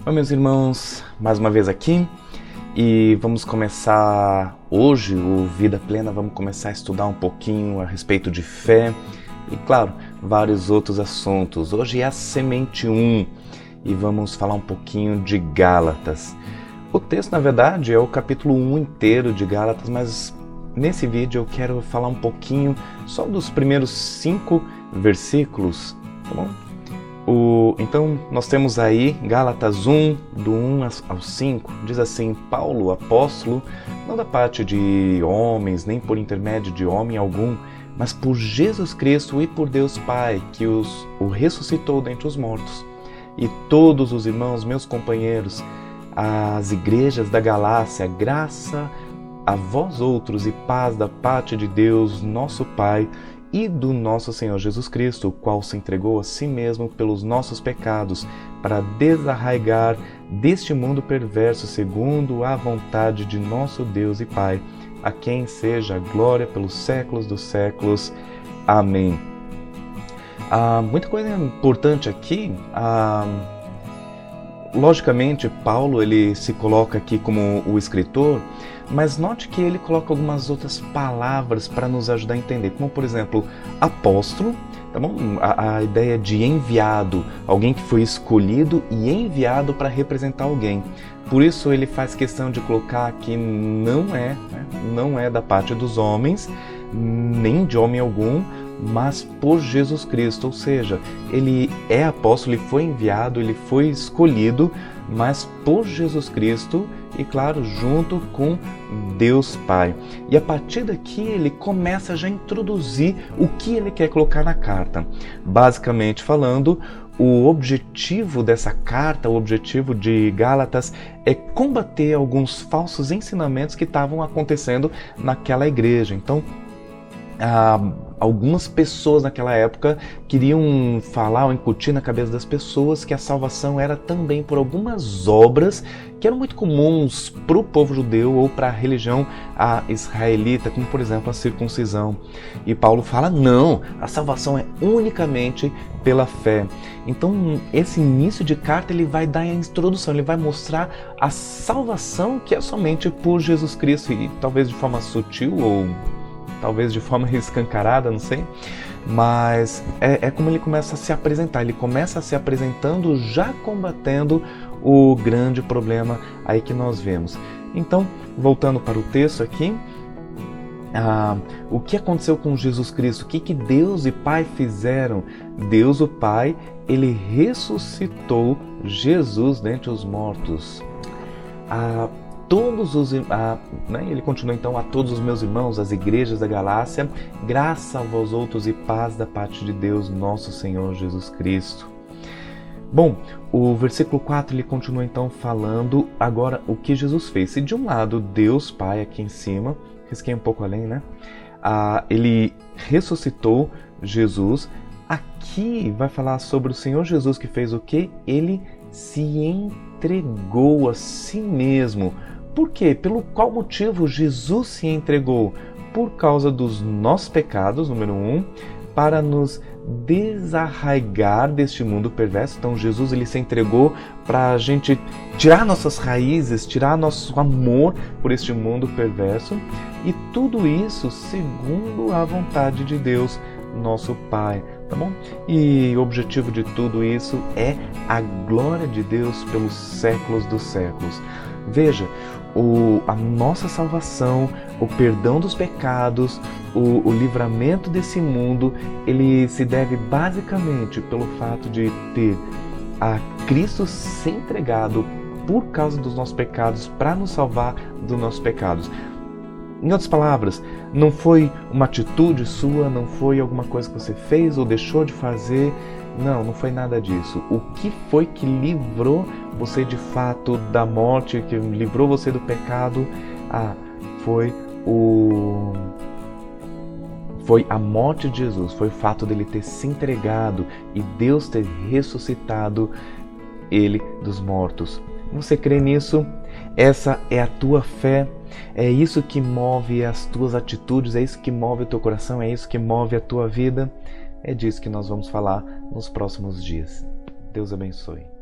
Oi, meus irmãos, mais uma vez aqui e vamos começar hoje o Vida Plena, vamos começar a estudar um pouquinho a respeito de fé e, claro, vários outros assuntos. Hoje é a semente 1 e vamos falar um pouquinho de Gálatas. O texto, na verdade, é o capítulo 1 inteiro de Gálatas, mas nesse vídeo eu quero falar um pouquinho só dos primeiros 5 versículos, tá bom? Então, nós temos aí Gálatas 1, do 1 ao 5, diz assim: Paulo, apóstolo, não da parte de homens, nem por intermédio de homem algum, mas por Jesus Cristo e por Deus Pai, que o ressuscitou dentre os mortos, e todos os irmãos, meus companheiros, as igrejas da Galácia, graça a vós outros e paz da parte de Deus, nosso Pai, e do nosso Senhor Jesus Cristo, o qual se entregou a si mesmo pelos nossos pecados, para desarraigar deste mundo perverso, segundo a vontade de nosso Deus e Pai, a quem seja a glória pelos séculos dos séculos. Amém. Muita coisa importante aqui. Logicamente, Paulo ele se coloca aqui como o escritor, mas note que ele coloca algumas outras palavras para nos ajudar a entender, como por exemplo, apóstolo, tá bom? A ideia de enviado, alguém que foi escolhido e enviado para representar alguém. Por isso ele faz questão de colocar que não é da parte dos homens, nem de homem algum, mas por Jesus Cristo, ou seja, ele é apóstolo, ele foi enviado, ele foi escolhido, mas por Jesus Cristo e, claro, junto com Deus Pai. E a partir daqui ele começa já a introduzir o que ele quer colocar na carta. Basicamente falando, o objetivo dessa carta, o objetivo de Gálatas é combater alguns falsos ensinamentos que estavam acontecendo naquela igreja. Então, algumas pessoas naquela época queriam falar ou incutir na cabeça das pessoas que a salvação era também por algumas obras que eram muito comuns para o povo judeu ou para a religião israelita, como por exemplo a circuncisão. E Paulo fala, não, a salvação é unicamente pela fé. Então esse início de carta ele vai dar a introdução, ele vai mostrar a salvação que é somente por Jesus Cristo, e talvez de forma sutil ou talvez de forma escancarada, não sei, mas é como ele começa a se apresentar. Ele começa se apresentando já combatendo o grande problema aí que nós vemos. Então, voltando para o texto aqui, o que aconteceu com Jesus Cristo? O que Deus e Pai fizeram? Deus, o Pai, ele ressuscitou Jesus dentre os mortos. Ele continua então: a todos os meus irmãos, as igrejas da Galácia, graça a vós outros e paz da parte de Deus, nosso Senhor Jesus Cristo. Bom, o versículo 4 ele continua então falando agora o que Jesus fez. Se de um lado Deus Pai aqui em cima, risquei um pouco além, né? Ele ressuscitou Jesus. Aqui vai falar sobre o Senhor Jesus que fez o quê? Ele se entregou a si mesmo. Por quê? Pelo qual motivo Jesus se entregou? Por causa dos nossos pecados, número 1, para nos desarraigar deste mundo perverso. Então Jesus ele se entregou para a gente tirar nossas raízes, tirar nosso amor por este mundo perverso. E tudo isso segundo a vontade de Deus, nosso Pai. Tá bom? E o objetivo de tudo isso é a glória de Deus pelos séculos dos séculos. Veja, a nossa salvação, o perdão dos pecados, o livramento desse mundo, ele se deve basicamente pelo fato de ter a Cristo se entregado por causa dos nossos pecados, para nos salvar dos nossos pecados. Em outras palavras, não foi uma atitude sua, não foi alguma coisa que você fez ou deixou de fazer. Não foi nada disso. O que foi que livrou você de fato da morte, que livrou você do pecado? Foi a morte de Jesus, foi o fato dele ter se entregado e Deus ter ressuscitado ele dos mortos. Você crê nisso? Essa é a tua fé? É isso que move as tuas atitudes? É isso que move o teu coração? É isso que move a tua vida? É disso que nós vamos falar nos próximos dias. Deus abençoe.